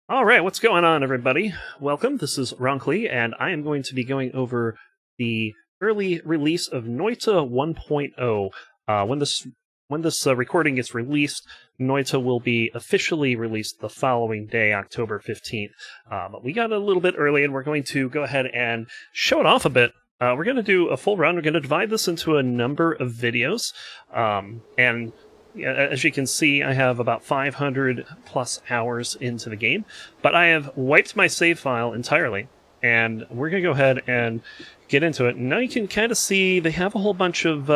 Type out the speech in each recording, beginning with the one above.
All right, what's going on, everybody? Welcome. This is Ronkly, and I am going to be going over the early release of Noita 1.0. When this recording gets released, Noita will be officially released the following day, October 15th. But we got a little bit early, and we're going to go ahead and show it off a bit. We're going to do a full run. We're going to divide this into a number of videos, and as you can see, I have about 500 plus hours into the game, but I have wiped my save file entirely, and we're going to go ahead and get into it. Now you can kind of see they have a whole bunch of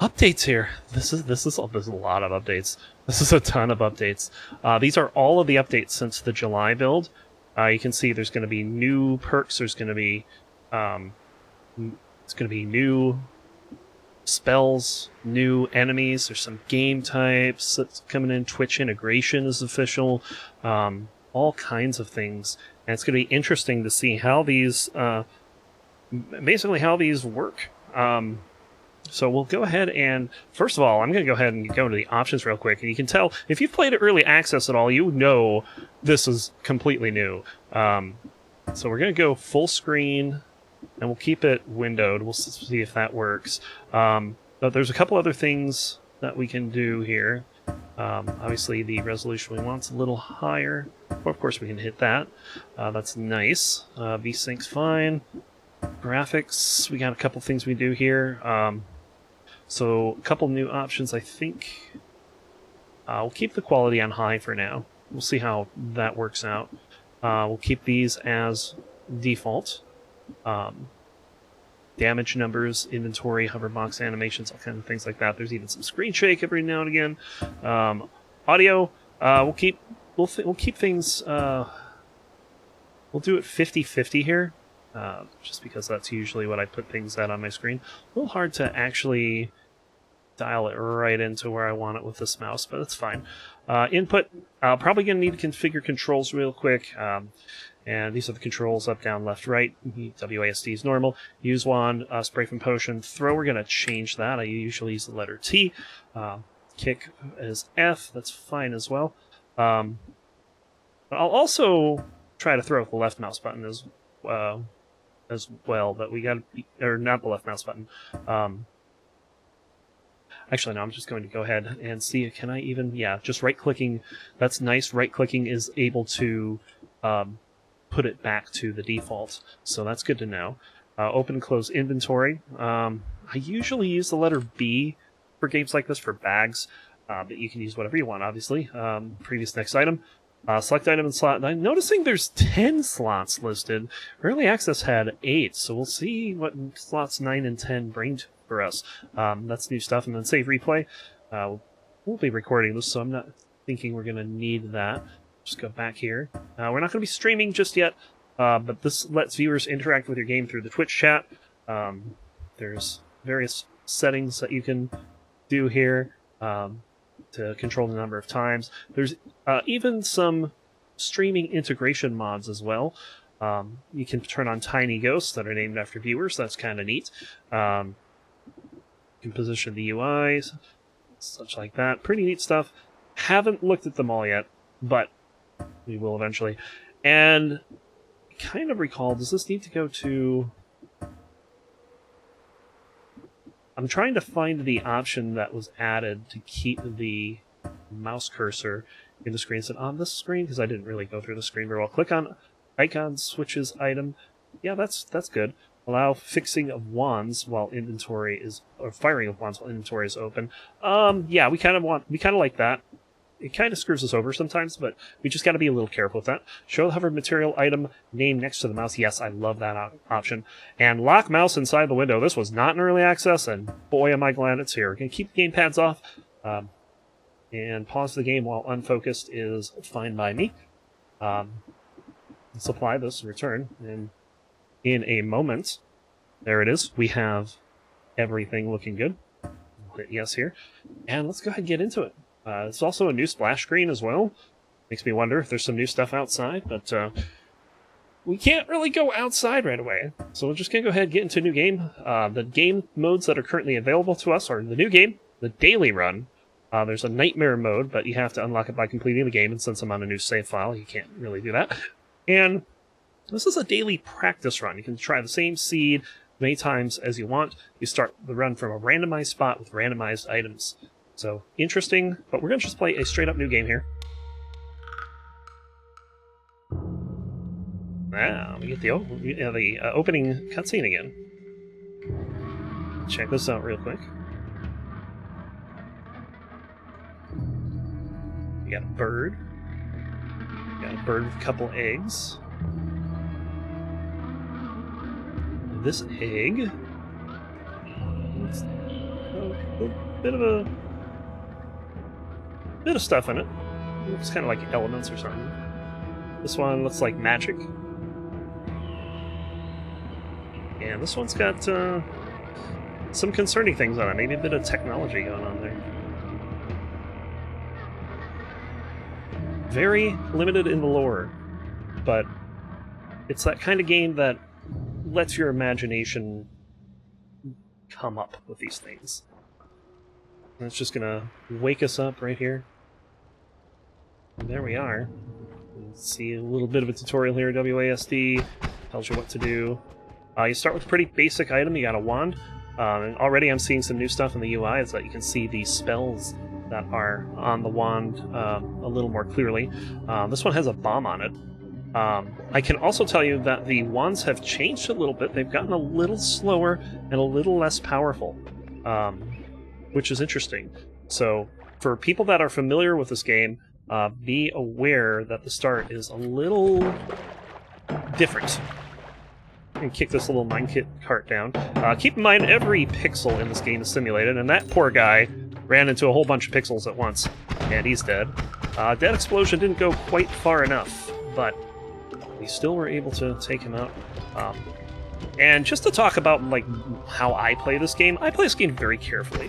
updates here. This is a lot of updates. This is a ton of updates. These are all of the updates since the July build. You can see there's going to be new perks. There's going to be new spells, new enemies. There's some game types that's coming in. Twitch integration is official. All kinds of things, and it's going to be interesting to see how these work. So we'll go ahead and, first of all, I'm going to go ahead and go into the options real quick, and you can tell if you've played early access at all, you know this is completely new. So we're going to go full screen, and we'll keep it windowed. We'll see if that works. But there's a couple other things that we can do here. Obviously, the resolution we want's a little higher. Well, of course, we can hit that. That's nice. VSync's fine. Graphics, we got a couple things we do here. So a couple new options, I think. We'll keep the quality on high for now. We'll see how that works out. We'll keep these as default. Damage numbers, inventory, hoverbox animations, all kinds of things like that. There's even some screen shake every now and again. Audio, we'll keep things. We'll do it 50-50 here, just because that's usually what I put things at on my screen. A little hard to actually dial it right into where I want it with this mouse, but that's fine. Input, probably going to need to configure controls real quick. And these are the controls: up, down, left, right. WASD is normal. Use wand, spray from potion. Throw, we're going to change that. I usually use the letter T. Kick is F. That's fine as well. But I'll also try to throw with the left mouse button as well. But we got to be, or not the left mouse button. Actually, no, I'm just going to go ahead and see. Can I even? Yeah, just right-clicking. That's nice. Right-clicking is able to put it back to the default, so that's good to know. Open and close inventory. I usually use the letter B for games like this for bags, but you can use whatever you want, obviously. Previous next item. Select item and slot. I'm noticing there's 10 slots listed. Early access had 8, so we'll see what slots 9 and 10 bring for us. That's new stuff. And then save replay. We'll be recording this, so I'm not thinking we're going to need that. Just go back here. We're not going to be streaming just yet, but this lets viewers interact with your game through the Twitch chat. There's various settings that you can do here to control the number of times. There's even some streaming integration mods as well. You can turn on tiny ghosts that are named after viewers. That's kind of neat. You can position the UIs, such like that. Pretty neat stuff. Haven't looked at them all yet, but we will eventually. And I kind of recall, does this need to go to... I'm trying to find the option that was added to keep the mouse cursor in the screen. Is it on this screen? Because I didn't really go through the screen very well. Click on icon switches item. Yeah, that's good. Allow fixing of wands while inventory is... or firing of wands while inventory is open. Yeah, we kind of like that. It kind of screws us over sometimes, but we just got to be a little careful with that. Show the hovered material item name next to the mouse. Yes, I love that option. And lock mouse inside the window. This was not in early access, and boy, am I glad it's here. We're going to keep the gamepads off, and pause the game while unfocused is fine by me. Let's apply this and return, and in a moment, there it is. We have everything looking good. We'll hit yes here, and let's go ahead and get into it. It's also a new splash screen as well. Makes me wonder if there's some new stuff outside, but we can't really go outside right away. So we're just going to go ahead and get into a new game. The game modes that are currently available to us are the new game, the daily run, There's a nightmare mode, but you have to unlock it by completing the game, and since I'm on a new save file, you can't really do that. And this is a daily practice run. You can try the same seed many times as you want. You start the run from a randomized spot with randomized items. So, interesting, but we're going to just play a straight-up new game here. Now, we get the opening cutscene again. Check this out real quick. We got a bird. We got a bird with a couple eggs. This egg. It's a bit of stuff in it. It looks kind of like elements or something. This one looks like magic. And this one's got some concerning things on it. Maybe a bit of technology going on there. Very limited in the lore, but it's that kind of game that lets your imagination come up with these things. And it's just gonna wake us up right here. And there we are. Let's see a little bit of a tutorial here. WASD tells you what to do. You start with a pretty basic item. You got a wand. And already I'm seeing some new stuff in the UI, is that you can see the spells that are on the wand a little more clearly. This one has a bomb on it. I can also tell you that the wands have changed a little bit. They've gotten a little slower and a little less powerful, which is interesting. So for people that are familiar with this game, be aware that the start is a little different. And kick this little minecart cart down. Keep in mind, every pixel in this game is simulated, and that poor guy ran into a whole bunch of pixels at once, and he's dead. That explosion didn't go quite far enough, but we still were able to take him out. And just to talk about like how I play this game, I play this game very carefully.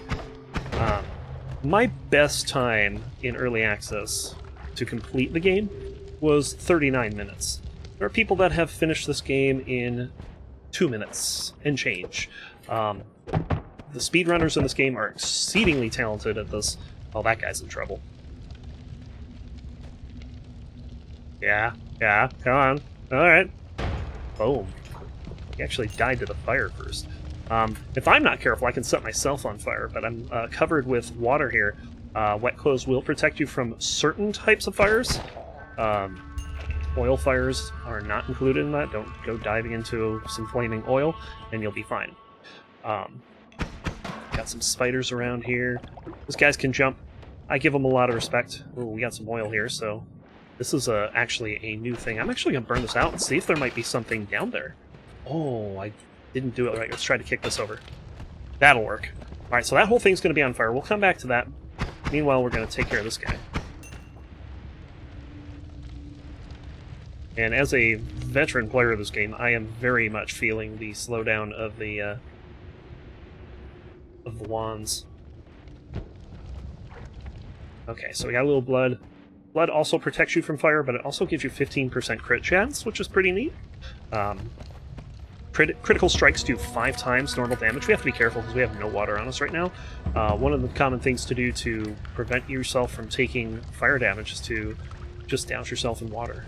My best time in early access to complete the game was 39 minutes. There are people that have finished this game in 2 minutes and change. The speedrunners in this game are exceedingly talented at this. Oh, that guy's in trouble. Yeah, come on. Alright. Boom. He actually died to the fire first. If I'm not careful, I can set myself on fire, but I'm covered with water here. Wet clothes will protect you from certain types of fires. Oil fires are not included in that. Don't go diving into some flaming oil, and you'll be fine. Got some spiders around here. These guys can jump. I give them a lot of respect. Ooh, we got some oil here, so this is actually a new thing. I'm actually going to burn this out and see if there might be something down there. Oh, I didn't do it right. Let's try to kick this over. That'll work. Alright, so that whole thing's going to be on fire. We'll come back to that. Meanwhile, we're going to take care of this guy. And as a veteran player of this game, I am very much feeling the slowdown of the wands. Okay, so we got a little blood. Blood also protects you from fire, but it also gives you 15% crit chance, which is pretty neat. Critical strikes do 5 times normal damage. We have to be careful because we have no water on us right now. One of the common things to do to prevent yourself from taking fire damage is to just douse yourself in water.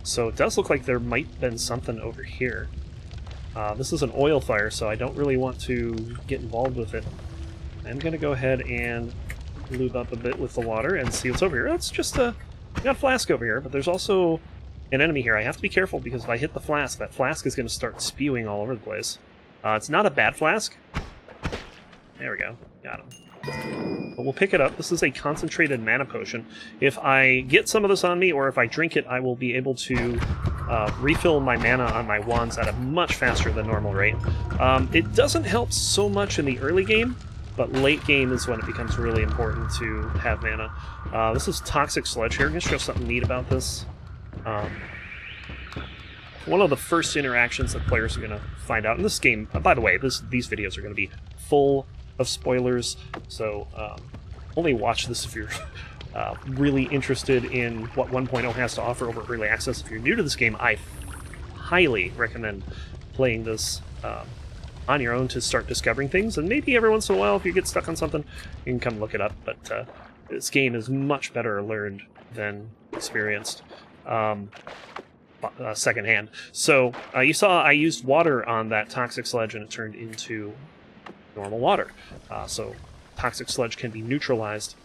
So it does look like there might have been something over here. This is an oil fire, so I don't really want to get involved with it. I'm going to go ahead and lube up a bit with the water and see what's over here. That's just we got a flask over here, but there's also an enemy here. I have to be careful because if I hit the flask, that flask is going to start spewing all over the place. It's not a bad flask. There we go. Got him. But we'll pick it up. This is a concentrated mana potion. If I get some of this on me, or if I drink it, I will be able to refill my mana on my wands at a much faster than normal rate. It doesn't help so much in the early game, but late game is when it becomes really important to have mana. This is Toxic Sludge here. I'm going to show something neat about this. One of the first interactions that players are going to find out in this game, by the way, these videos are going to be full of spoilers, so only watch this if you're really interested in what 1.0 has to offer over early access. If you're new to this game, I highly recommend playing this on your own to start discovering things, and maybe every once in a while, if you get stuck on something, you can come look it up. But this game is much better learned than experienced secondhand. So you saw I used water on that toxic sludge, and it turned into normal water. So toxic sludge can be neutralized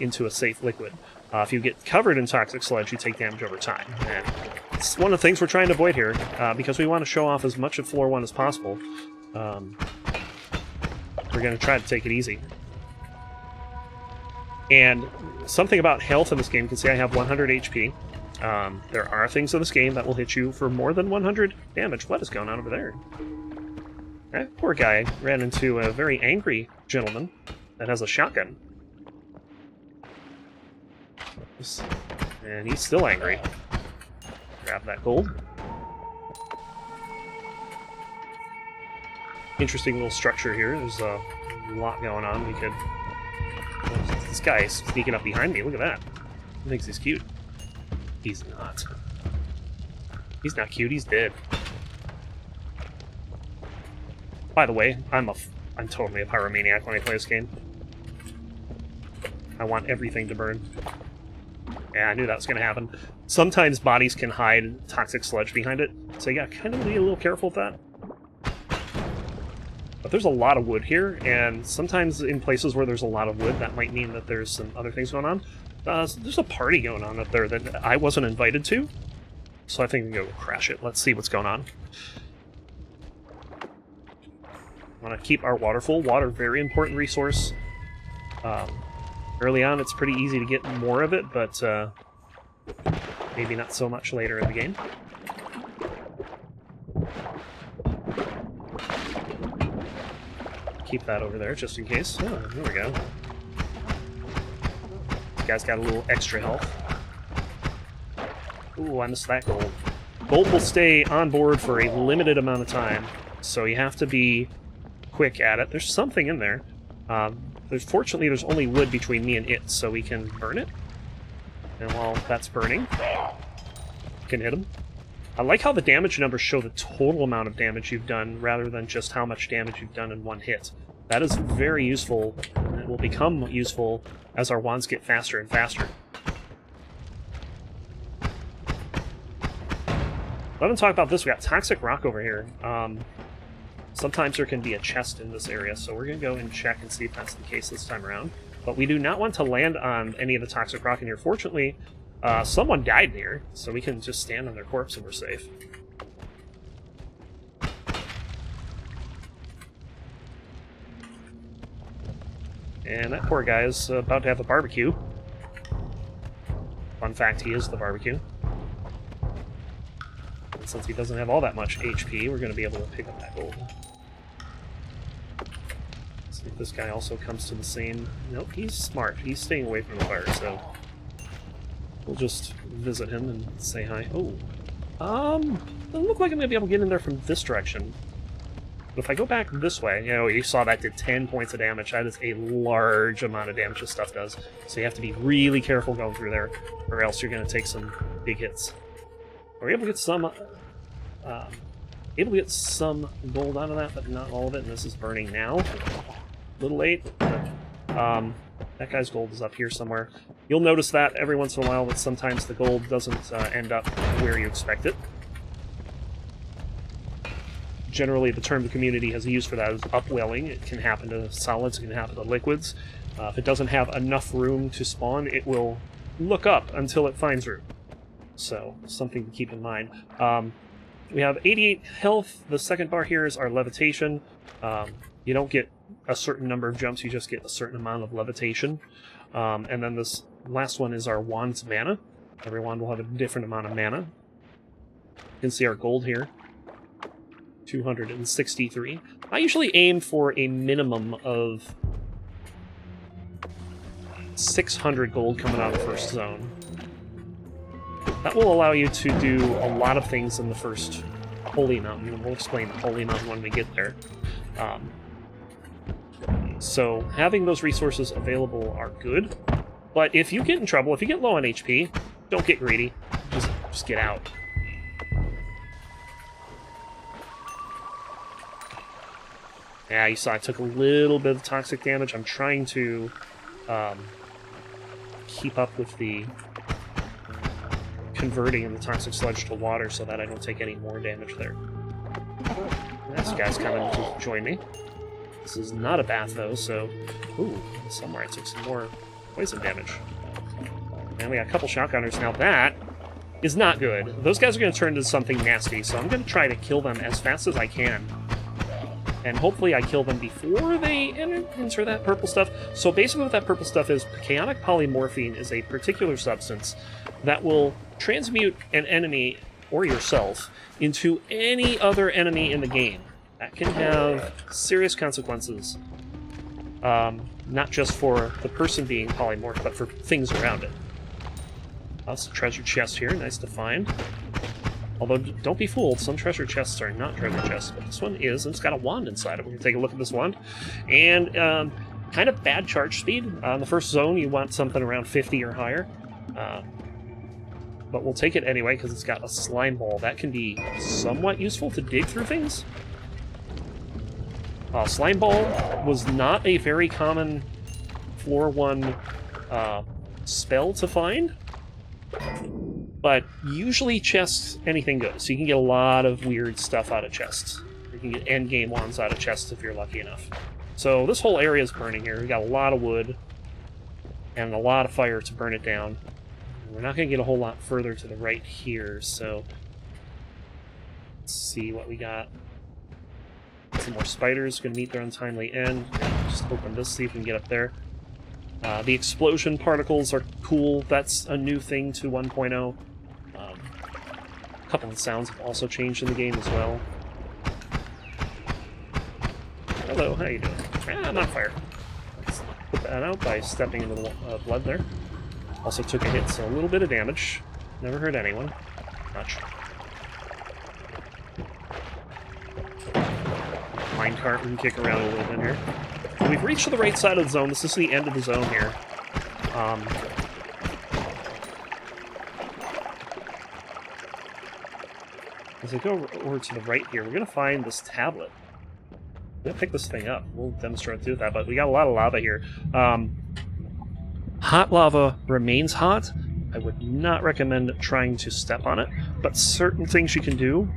into a safe liquid. If you get covered in toxic sludge, you take damage over time. And it's one of the things we're trying to avoid here, because we want to show off as much of Floor 1 as possible. We're going to try to take it easy. And something about health in this game, you can see I have 100 HP. There are things in this game that will hit you for more than 100 damage. What is going on over there? That poor guy ran into a very angry gentleman that has a shotgun. And he's still angry. Grab that gold. Interesting little structure here. There's a lot going on. We could... This guy is sneaking up behind me. Look at that. He thinks he's cute. He's not. He's not cute. He's dead. By the way, I'm totally a pyromaniac when I play this game. I want everything to burn. Yeah, I knew that was going to happen. Sometimes bodies can hide toxic sludge behind it, so yeah, kind of be a little careful with that. But there's a lot of wood here, and sometimes in places where there's a lot of wood, that might mean that there's some other things going on. There's a party going on up there that I wasn't invited to, so I think we can go crash it. Let's see what's going on. I want to keep our water full. Water, very important resource. Early on, it's pretty easy to get more of it, but maybe not so much later in the game. Keep that over there, just in case. Oh, there we go. This guy's got a little extra health. Ooh, I missed that gold. Gold will stay on board for a limited amount of time, so you have to be quick at it. There's something in there. Fortunately, there's only wood between me and it, so we can burn it. And while that's burning, we can hit him. I like how the damage numbers show the total amount of damage you've done, rather than just how much damage you've done in one hit. That is very useful, and it will become useful as our wands get faster and faster. Let me talk about this. We got toxic rock over here. Sometimes there can be a chest in this area, so we're going to go and check and see if that's the case this time around. But we do not want to land on any of the toxic rock in here. Fortunately, someone died here, so we can just stand on their corpse and we're safe. And that poor guy is about to have a barbecue. Fun fact, he is the barbecue. And since he doesn't have all that much HP, we're going to be able to pick up that gold. See if this guy also comes to the same... Nope, he's smart. He's staying away from the fire, so... We'll just visit him and say hi. Oh. Doesn't look like I'm going to be able to get in there from this direction. But if I go back this way, you know, you saw that did 10 points of damage. That is a large amount of damage this stuff does. So you have to be really careful going through there, or else you're going to take some big hits. We're able to get some... gold out of that, but not all of it, and this is burning now. A little late, but that guy's gold is up here somewhere. You'll notice that every once in a while, that sometimes the gold doesn't end up where you expect it. Generally, the term the community has used for that is upwelling. It can happen to solids, it can happen to liquids. If it doesn't have enough room to spawn, it will look up until it finds room. So, something to keep in mind. We have 88 health. The second bar here is our levitation. You don't get a certain number of jumps, you just get a certain amount of levitation. And then this last one is our wand's mana. Every wand will have a different amount of mana. You can see our gold here. 263. I usually aim for a minimum of 600 gold coming out of the first zone. That will allow you to do a lot of things in the first Holy Mountain, and we'll explain the Holy Mountain when we get there. So having those resources available are good, but if you get in trouble, if you get low on HP, don't get greedy. Just get out. Yeah, you saw I took a little bit of toxic damage. I'm trying to keep up with the converting of the toxic sludge to water so that I don't take any more damage there. This guy's coming to join me. This is not a bath, though, so... Ooh, somewhere I took some more poison damage. And we got a couple shotgunners. Now that is not good. Those guys are going to turn into something nasty, so I'm going to try to kill them as fast as I can. And hopefully I kill them before they enter that purple stuff. So basically what that purple stuff is, chaotic polymorphine is a particular substance that will transmute an enemy, or yourself, into any other enemy in the game. That can have serious consequences. Not just for the person being polymorphed, but for things around it. That's a treasure chest here, nice to find. Although, don't be fooled, some treasure chests are not treasure chests, but this one is, and it's got a wand inside it. We're going to take a look at this wand. And, kind of bad charge speed. On the first zone, you want something around 50 or higher. But we'll take it anyway, because it's got a slime ball. That can be somewhat useful to dig through things. Slime ball was not a very common floor 1 spell to find. But usually chests, anything goes. So you can get a lot of weird stuff out of chests. You can get endgame wands out of chests if you're lucky enough. So this whole area is burning here. We've got a lot of wood and a lot of fire to burn it down. We're not going to get a whole lot further to the right here, so let's see what we got. Some more spiders going to meet their untimely end. Just open this, see if we can get up there. The explosion particles are cool. That's a new thing to 1.0. A couple of sounds have also changed in the game as well. Hello, how you doing? I'm on fire. Let's put that out by stepping into the blood there. Also took a hit, so a little bit of damage. Never hurt anyone. Much. Minecart, we can kick around a little bit here. So we've reached the right side of the zone. This is the end of the zone here. As I go over to the right here, we're going to find this tablet. I'm going to pick this thing up. We'll demonstrate through that, but we got a lot of lava here. Hot lava remains hot. I would not recommend trying to step on it, but certain things you can do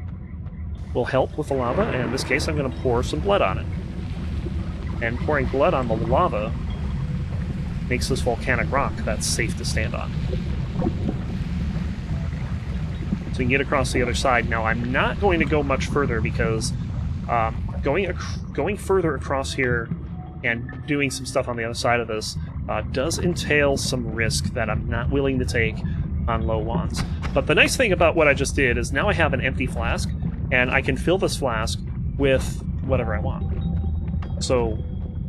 will help with the lava, and in this case I'm going to pour some blood on it. And pouring blood on the lava makes this volcanic rock that's safe to stand on. So you can get across the other side. Now I'm not going to go much further because going further across here and doing some stuff on the other side of this does entail some risk that I'm not willing to take on low wands. But the nice thing about what I just did is now I have an empty flask, and I can fill this flask with whatever I want. So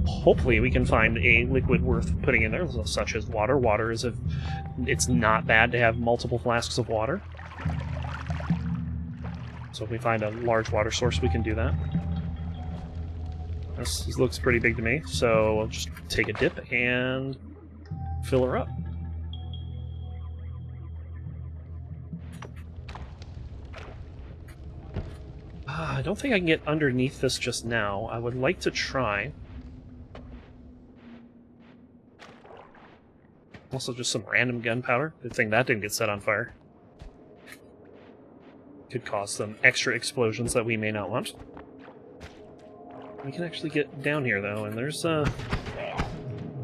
hopefully we can find a liquid worth putting in there, such as water. Water is it's not bad to have multiple flasks of water. So if we find a large water source, we can do that. This looks pretty big to me, so I'll just take a dip and fill her up. I don't think I can get underneath this just now. I would like to try. Also just some random gunpowder. Good thing that didn't get set on fire. Could cause some extra explosions that we may not want. We can actually get down here, though, and there's,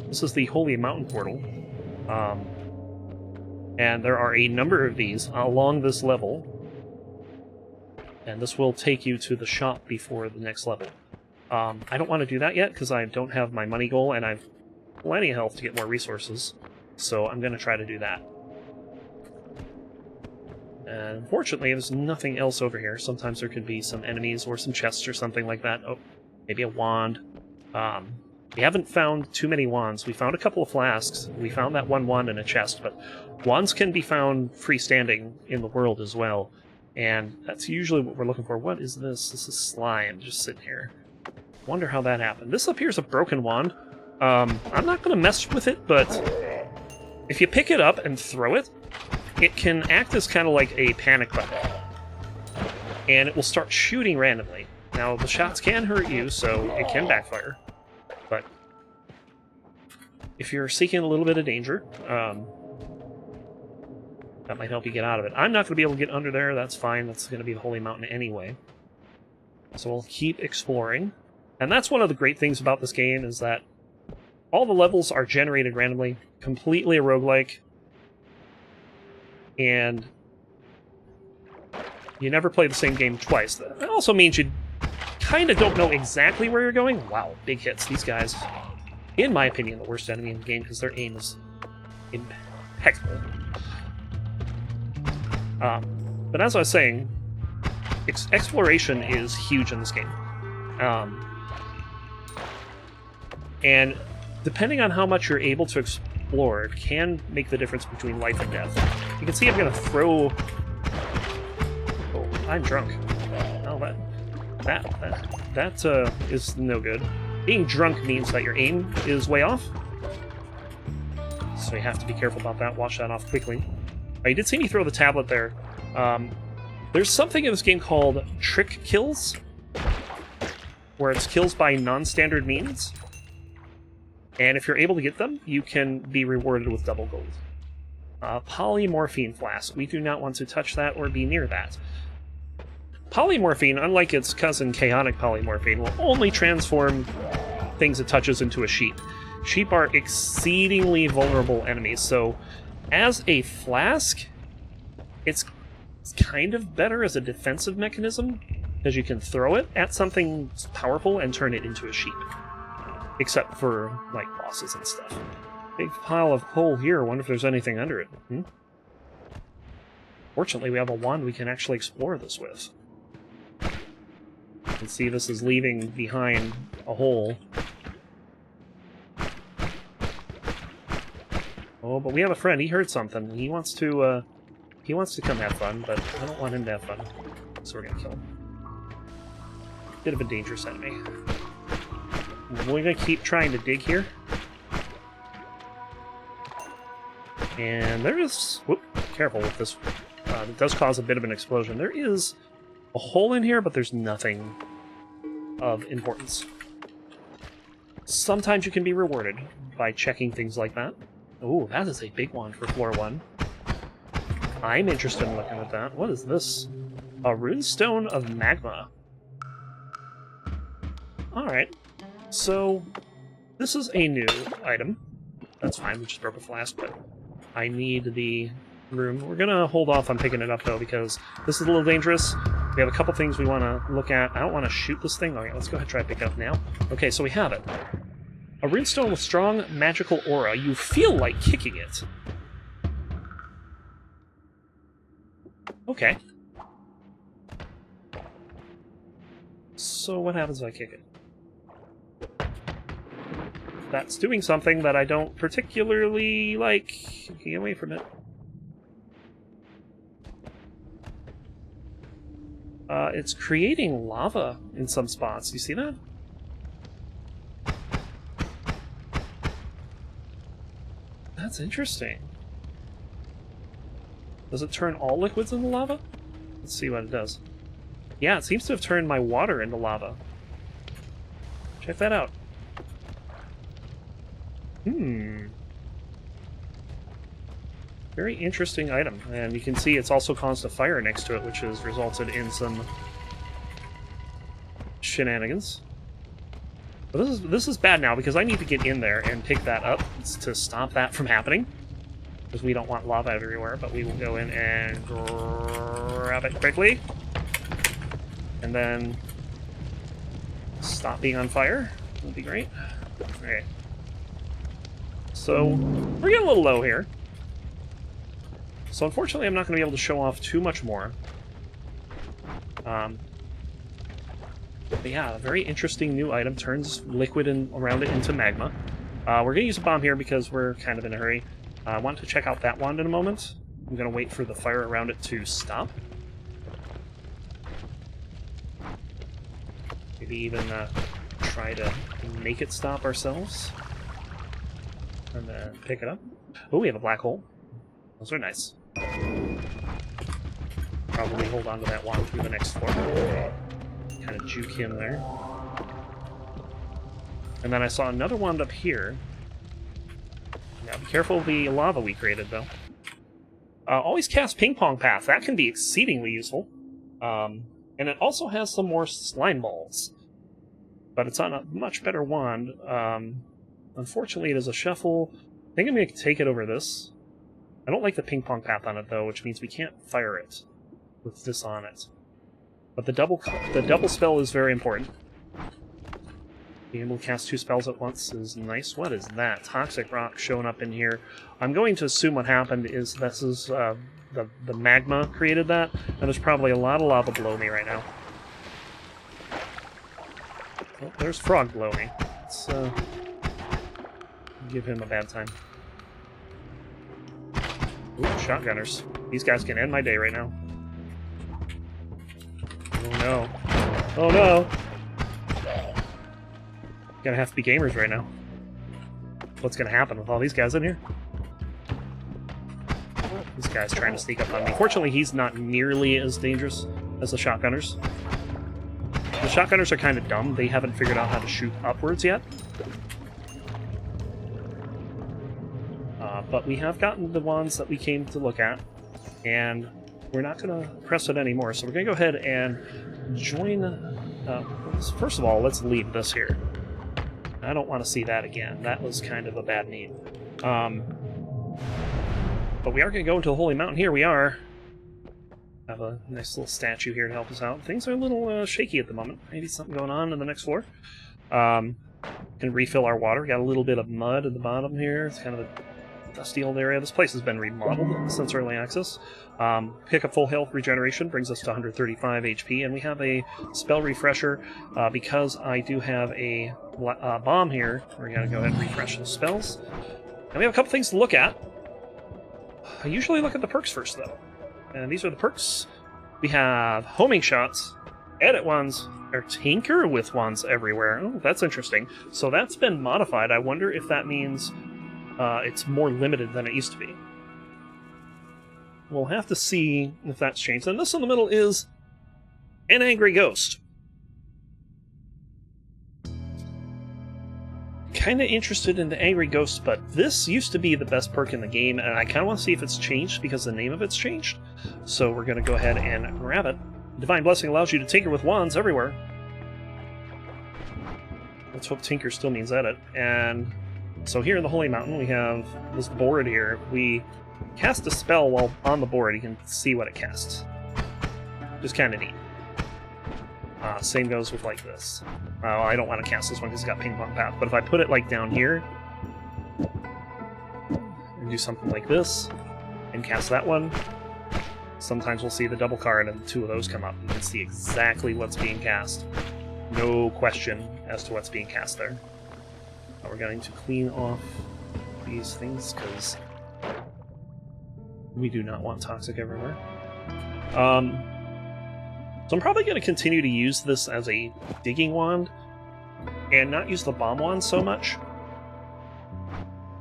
this is the Holy Mountain Portal. And there are a number of these along this level. And this will take you to the shop before the next level. I don't want to do that yet, because I don't have my money goal, and I've plenty of health to get more resources. So I'm going to try to do that. And unfortunately, there's nothing else over here. Sometimes there could be some enemies or some chests or something like that. Oh, maybe a wand. We haven't found too many wands. We found a couple of flasks. We found that one wand in a chest, but wands can be found freestanding in the world as well. And that's usually what we're looking for. What is this? This is slime just sitting here. Wonder how that happened. This up here is a broken wand. I'm not going to mess with it, but if you pick it up and throw it, it can act as kind of like a panic button. And it will start shooting randomly. Now, the shots can hurt you, so it can backfire. But if you're seeking a little bit of danger, that might help you get out of it. I'm not going to be able to get under there. That's fine. That's going to be the Holy Mountain anyway. So we'll keep exploring. And that's one of the great things about this game, is that all the levels are generated randomly, completely a roguelike, and you never play the same game twice. That also means you kind of don't know exactly where you're going. Wow, big hits. These guys, in my opinion, the worst enemy in the game because their aim is impeccable. But as I was saying, exploration is huge in this game. And depending on how much you're able to explore, it can make the difference between life and death. You can see I'm going to throw... Oh, I'm drunk. Oh, that is no good. Being drunk means that your aim is way off. So you have to be careful about that. Wash that off quickly. You did see me throw the tablet there. There's something in this game called trick kills, where it's kills by non-standard means. And if you're able to get them, you can be rewarded with double gold. Polymorphine flask. We do not want to touch that or be near that. Polymorphine, unlike its cousin chaotic polymorphine, will only transform things it touches into a sheep. Sheep are exceedingly vulnerable enemies, so as a flask, it's kind of better as a defensive mechanism, because you can throw it at something powerful and turn it into a sheep. Except for, like, bosses and stuff. Big pile of coal here. I wonder if there's anything under it. Fortunately, we have a wand we can actually explore this with. You can see this is leaving behind a hole. Oh, but we have a friend. He heard something. He wants to come have fun, but I don't want him to have fun. So we're gonna kill him. Bit of a dangerous enemy. We're going to keep trying to dig here. And there is... Whoop, careful with this. It does cause a bit of an explosion. There is a hole in here, but there's nothing of importance. Sometimes you can be rewarded by checking things like that. Oh, that is a big one for floor 1. I'm interested in looking at that. What is this? A Runestone of Magma. Alright. So, this is a new item. That's fine, we just broke a flask, but I need the room. We're gonna hold off on picking it up, though, because this is a little dangerous. We have a couple things we want to look at. I don't want to shoot this thing. Okay, let's go ahead and try to pick it up now. Okay, so we have it. A runestone with strong magical aura. You feel like kicking it. Okay. So what happens if I kick it? That's doing something that I don't particularly like. Get away from it. It's creating lava in some spots. You see that? That's interesting. Does it turn all liquids into lava? Let's see what it does. Yeah, it seems to have turned my water into lava. Check that out. Very interesting item. And you can see it's also caused a fire next to it, which has resulted in some shenanigans. But this is bad now, because I need to get in there and pick that up to stop that from happening. Because we don't want lava everywhere, but we will go in and grab it quickly. And then stop being on fire. That'll be great. Okay. So, we're getting a little low here. So unfortunately I'm not going to be able to show off too much more. But yeah, a very interesting new item. Turns liquid around it into magma. We're going to use a bomb here because we're kind of in a hurry. I want to check out that wand in a moment. I'm going to wait for the fire around it to stop. Maybe even try to make it stop ourselves. And then pick it up. Oh, we have a black hole. Those are nice. Probably hold on to that wand through the next floor. kind of juke him there. And then I saw another one up here. Now be careful of the lava we created, though. Always cast Ping Pong Path. That can be exceedingly useful. And it also has some more slime balls. But it's on a much better wand. Unfortunately, it is a shuffle. I think I'm going to take it over this. I don't like the Ping Pong Path on it, though, which means we can't fire it with this on it. But the double spell is very important. Being able to cast 2 spells at once is nice. What is that? Toxic rock showing up in here. I'm going to assume what happened is this is the magma created that, and there's probably a lot of lava below me right now. Oh, there's frog below me. Let's give him a bad time. Ooh, shotgunners. These guys can end my day right now. Oh no. Oh no! Gonna have to be gamers right now. What's gonna happen with all these guys in here? This guy's trying to sneak up on me. Fortunately, he's not nearly as dangerous as the shotgunners. The shotgunners are kind of dumb. They haven't figured out how to shoot upwards yet. But we have gotten the wands that we came to look at, and we're not going to press it anymore. So we're going to go ahead and join... first of all, let's leave this here. I don't want to see that again. That was kind of a bad need. But we are going to go into the Holy Mountain. Here we are. Have a nice little statue here to help us out. Things are a little shaky at the moment. Maybe something going on the next floor. Can refill our water. Got a little bit of mud at the bottom here. It's kind of a dusty old area. This place has been remodeled since early access. Pick up full health regeneration brings us to 135 HP, and we have a spell refresher. Because I do have a bomb here, we're going to go ahead and refresh the spells. And we have a couple things to look at. I usually look at the perks first, though. And these are the perks. We have homing shots, edit ones, or tinker with ones everywhere. Oh, that's interesting. So that's been modified. I wonder if that means it's more limited than it used to be. We'll have to see if that's changed. And this in the middle is an angry ghost. Kind of interested in the angry ghost, but this used to be the best perk in the game, and I kind of want to see if it's changed because the name of it's changed. So we're going to go ahead and grab it. Divine Blessing allows you to tinker with wands everywhere. Let's hope tinker still means edit. And so here in the Holy Mountain, we have this board here. We cast a spell while on the board. You can see what it casts. Just kind of neat. Same goes with like this. I don't want to cast this one because it's got Ping Pong Path, but if I put it like down here, and do something like this, and cast that one, sometimes we'll see the double card and 2 of those come up. You can see exactly what's being cast. No question as to what's being cast there. We're going to clean off these things because we do not want toxic everywhere. So I'm probably going to continue to use this as a digging wand and not use the bomb wand so much.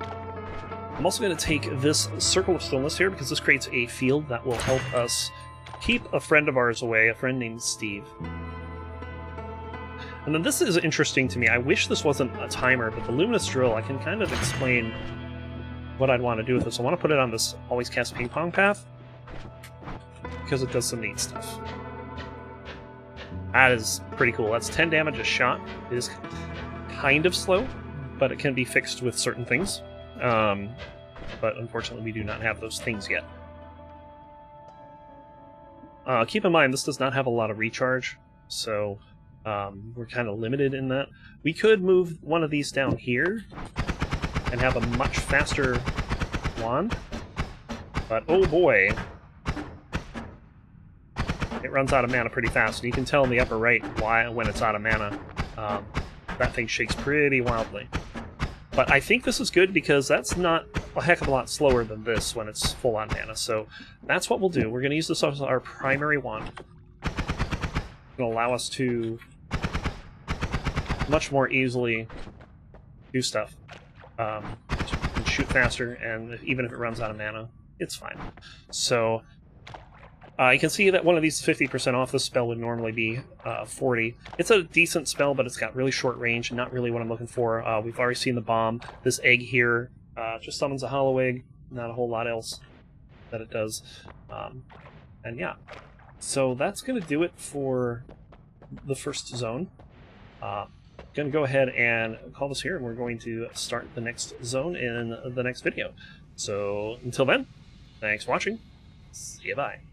I'm also going to take this Circle of Stillness here because this creates a field that will help us keep a friend of ours away, a friend named Steve. And then this is interesting to me. I wish this wasn't a timer, but the Luminous Drill, I can kind of explain what I'd want to do with this. I want to put it on this Always Cast Ping Pong Path because it does some neat stuff. That is pretty cool. That's 10 damage a shot. It is kind of slow, but it can be fixed with certain things. But unfortunately, we do not have those things yet. Keep in mind, this does not have a lot of recharge, so we're kind of limited in that. We could move one of these down here and have a much faster wand, but oh boy, it runs out of mana pretty fast, and you can tell in the upper right why when it's out of mana. That thing shakes pretty wildly. But I think this is good because that's not a heck of a lot slower than this when it's full on mana. So that's what we'll do. We're going to use this as our primary wand. It's going to allow us to much more easily do stuff. And shoot faster, and even if it runs out of mana, it's fine. So You can see that one of these is 50% off. This spell would normally be 40. It's a decent spell, but it's got really short range, and not really what I'm looking for. We've already seen the bomb. This egg here just summons a hollow egg. Not a whole lot else that it does. And yeah, so that's going to do it for the first zone. Going to go ahead and call this here, and we're going to start the next zone in the next video. So until then, thanks for watching. See you, bye.